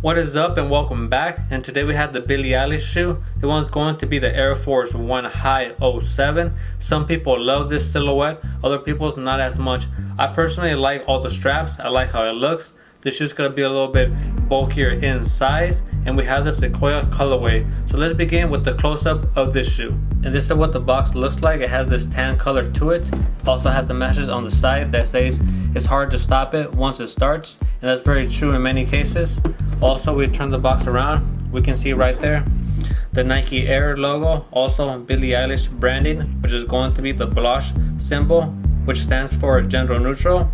What is up and welcome back, and today we have the Billie Eilish shoe. The one's going to be the Air Force One High 07. Some people love this silhouette, other people's not as much. I personally like all the straps, I like how it looks. This shoe's going to be a little bit bulkier in size, and we have the Sequoia colorway. So let's begin with the close-up of this shoe. And this is what the box looks like. It has this tan color to it. Also has the message on the side that says it's hard to stop it once it starts, and that's very true in many cases. Also, we turn the box around, we can see right there the Nike Air logo, also Billie Eilish branding, which is going to be the blush symbol, which stands for gender neutral.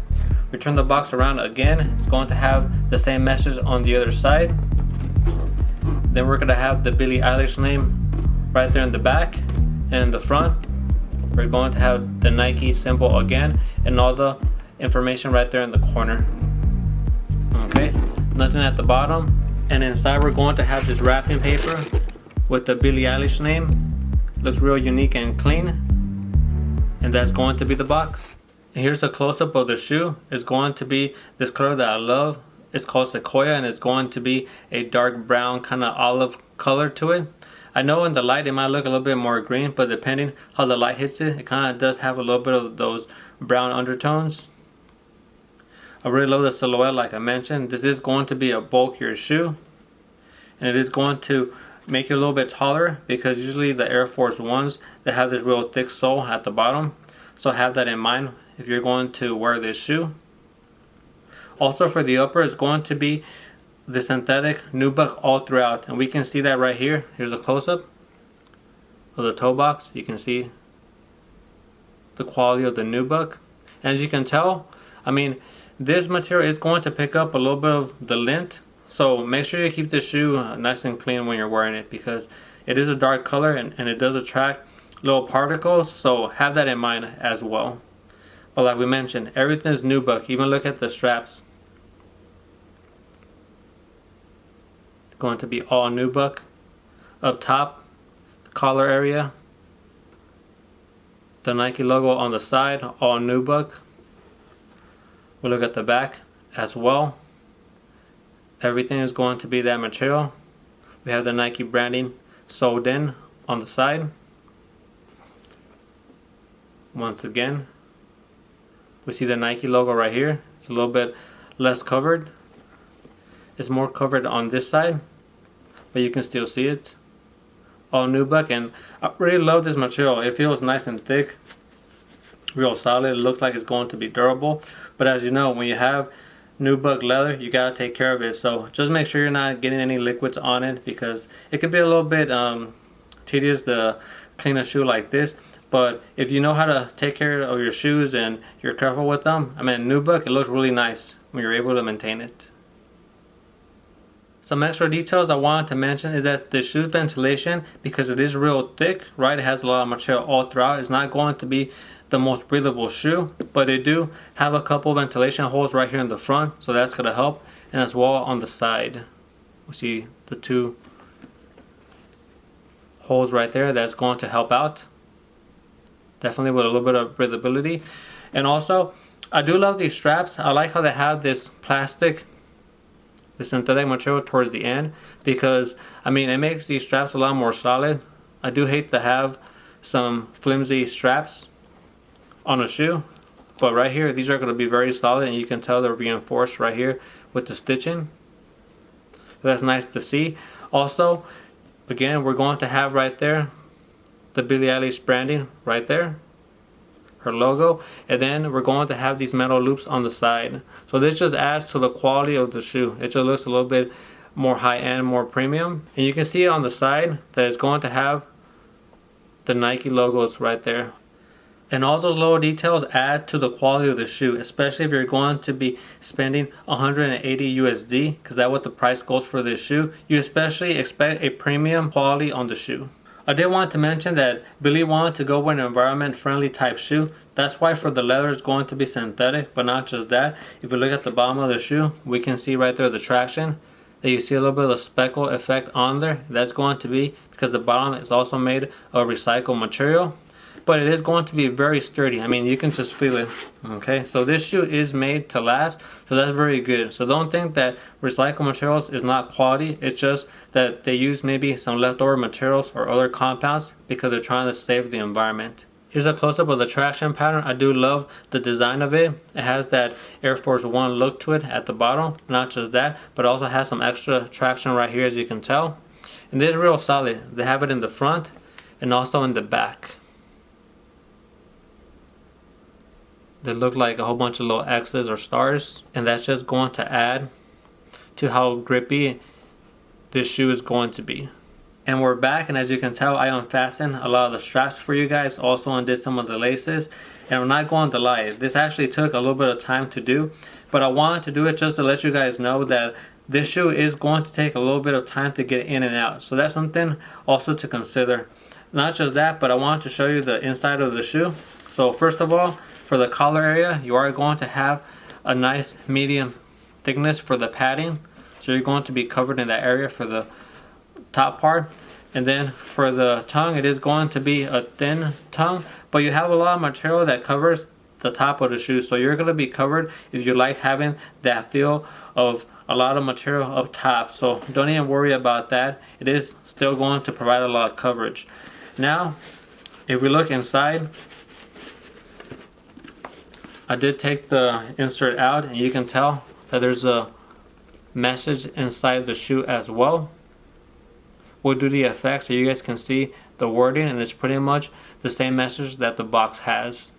We turn the box around again, it's going to have the same message on the other side. Then we're going to have the Billie Eilish name right there in the back, and in the front we're going to have the Nike symbol again, and all the information right there in the corner. Okay, nothing at the bottom. And inside we're going to have this wrapping paper with the Billie Eilish name. Looks real unique and clean, and that's going to be the box. And here's a close-up of the shoe. It's going to be this color that I love. It's called Sequoia, and it's going to be a dark brown kind of olive color to it. I know in the light it might look a little bit more green, but depending how the light hits it, it kind of does have a little bit of those brown undertones. I really love the silhouette, like I mentioned. This is going to be a bulkier shoe, and it is going to make you a little bit taller, because usually the Air Force Ones, they have this real thick sole at the bottom. So have that in mind if you're going to wear this shoe. Also for the upper, it's going to be the synthetic nubuck all throughout, and we can see that right here. Here's a close-up of the toe box. You can see the quality of the nubuck. As you can tell, I mean, this material is going to pick up a little bit of the lint, so make sure you keep the shoe nice and clean when you're wearing it, because it is a dark color and it does attract little particles, so have that in mind as well. But like we mentioned, everything is nubuck. Even look at the straps. Going to be all nubuck. Up top, the collar area, the Nike logo on the side, all nubuck. We'll look at the back as well. Everything is going to be that material. We have the Nike branding sewed in on the side. Once again, we see the Nike logo right here. It's a little bit less covered. It's more covered on this side, but you can still see it. All nubuck, and I really love this material. It feels nice and thick, real solid. It looks like it's going to be durable. But as you know, when you have nubuck leather, you gotta take care of it. So just make sure you're not getting any liquids on it, because it could be a little bit tedious to clean a shoe like this. But if you know how to take care of your shoes and you're careful with them, I mean, nubuck, it looks really nice when you're able to maintain it. Some extra details I wanted to mention is that the shoe's ventilation, because it is real thick, right? It has a lot of material all throughout. It's not going to be the most breathable shoe, but they do have a couple ventilation holes right here in the front, so that's going to help. And as well on the side, we see the two holes right there. That's going to help out, definitely with a little bit of breathability. And also, I do love these straps. I like how they have this plastic, the synthetic material towards the end, because I mean, it makes these straps a lot more solid. I do hate to have some flimsy straps on a shoe, but right here these are going to be very solid, and you can tell they're reinforced right here with the stitching. That's nice to see. Also, again, we're going to have right there the Billie Eilish branding right there, her logo, and then we're going to have these metal loops on the side. So this just adds to the quality of the shoe. It just looks a little bit more high-end, more premium. And you can see on the side that it's going to have the Nike logos right there. And all those little details add to the quality of the shoe, especially if you're going to be spending 180 USD, because that's what the price goes for this shoe. You especially expect a premium quality on the shoe. I did want to mention that Billie wanted to go with an environment friendly type shoe. That's why for the leather it's going to be synthetic, but not just that. If you look at the bottom of the shoe, we can see right there the traction, that you see a little bit of the speckle effect on there. That's going to be because the bottom is also made of recycled material. but it is going to be very sturdy. I mean, you can just feel it. Okay, so this shoe is made to last, so that's very good. So don't think that recycled materials is not quality. It's just that they use maybe some leftover materials or other compounds because they're trying to save the environment. Here's a close-up of the traction pattern. I do love the design of it. It has that Air Force One look to it at the bottom. Not just that, but also has some extra traction right here, as you can tell. And this is real solid. They have it in the front and also in the back. They look like a whole bunch of little X's or stars, and that's just going to add to how grippy this shoe is going to be. And we're back, and as you can tell, I unfastened a lot of the straps for you guys, also undid some of the laces. And I'm not going to lie, this actually took a little bit of time to do, but I wanted to do it just to let you guys know that this shoe is going to take a little bit of time to get in and out. So that's something also to consider. Not just that, but I wanted to show you the inside of the shoe. So first of all, for the collar area, you are going to have a nice medium thickness for the padding. So you're going to be covered in that area for the top part. And then for the tongue, it is going to be a thin tongue, but you have a lot of material that covers the top of the shoe, so you're going to be covered if you like having that feel of a lot of material up top. So don't even worry about that. It is still going to provide a lot of coverage. Now if we look inside, I did take the insert out, and you can tell that there's a message inside the shoe as well. We'll do the effect so you guys can see the wording, and it's pretty much the same message that the box has.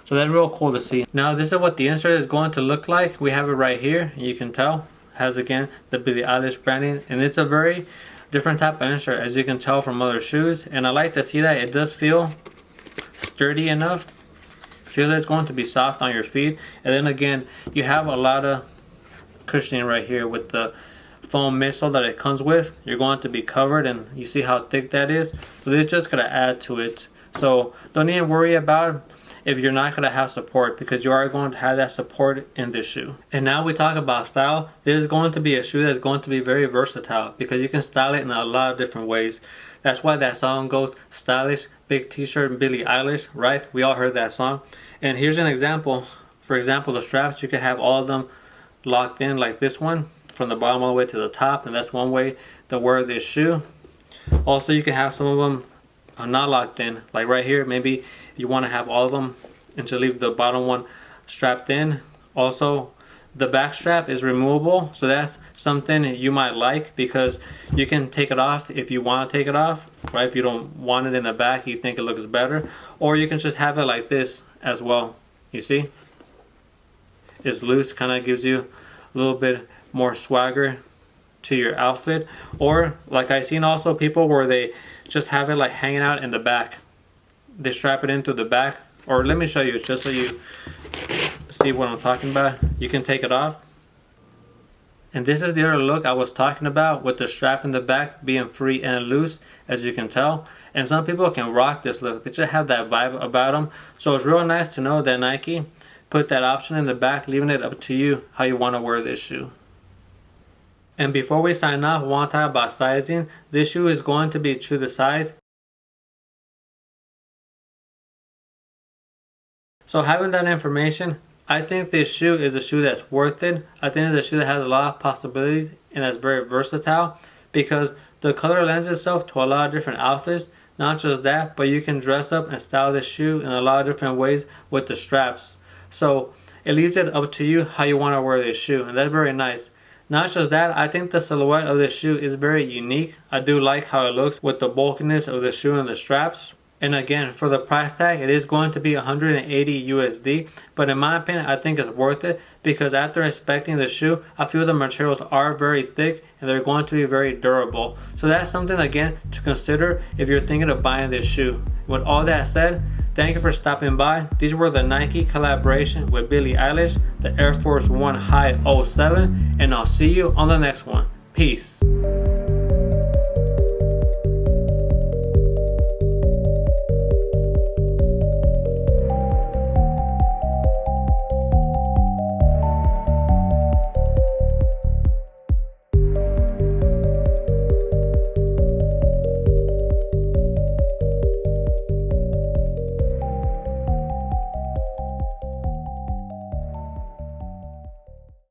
So that's real cool to see. Now this is what the insert is going to look like. We have it right here, and you can tell it has again the Billie Eilish branding, and it's a very different type of insert, as you can tell from other shoes. And I like to see that it does feel sturdy enough. Feel that it's going to be soft on your feet. And then again, you have a lot of cushioning right here with the foam midsole that it comes with. You're going to be covered, and you see how thick that is. So it's just going to add to it. So don't even worry about if you're not going to have support, because you are going to have that support in this shoe. And now we talk about style. This is going to be a shoe that's going to be very versatile, because you can style it in a lot of different ways. That's why that song goes, stylish, big t-shirt, Billie Eilish, right? We all heard that song. And here's an example. For example, the straps, you can have all of them locked in like this one, from the bottom all the way to the top, and that's one way to wear this shoe. Also, you can have some of them not locked in, like right here. Maybe you want to have all of them and just leave the bottom one strapped in. Also, the back strap is removable, so that's something you might like, because you can take it off if you want to take it off, right? If you don't want it in the back, you think it looks better, or you can just have it like this as well. You see, it's loose, kind of gives you a little bit more swagger to your outfit. Or like I've seen also people where they just have it like hanging out in the back. They strap it into the back. Or let me show you, just so you see what I'm talking about. You can take it off, and this is the other look I was talking about, with the strap in the back being free and loose, as you can tell. And some people can rock this look. They just have that vibe about them. So it's real nice to know that Nike put that option in the back, leaving it up to you how you want to wear this shoe. And before we sign off, I want to talk about sizing. This shoe is going to be true to size. So having that information, I think this shoe is a shoe that's worth it. I think it's a shoe that has a lot of possibilities and that's very versatile, because the color lends itself to a lot of different outfits. Not just that, but you can dress up and style this shoe in a lot of different ways with the straps. So it leaves it up to you how you want to wear this shoe, and that's very nice. Not just that, I think the silhouette of this shoe is very unique. I do like how it looks with the bulkiness of the shoe and the straps. And again, for the price tag, it is going to be 180 USD. But in my opinion, I think it's worth it, because after inspecting the shoe, I feel the materials are very thick and they're going to be very durable. So that's something again to consider if you're thinking of buying this shoe. With all that said, thank you for stopping by. These were the Nike collaboration with Billie Eilish, the Air Force One High 07, and I'll see you on the next one. Peace.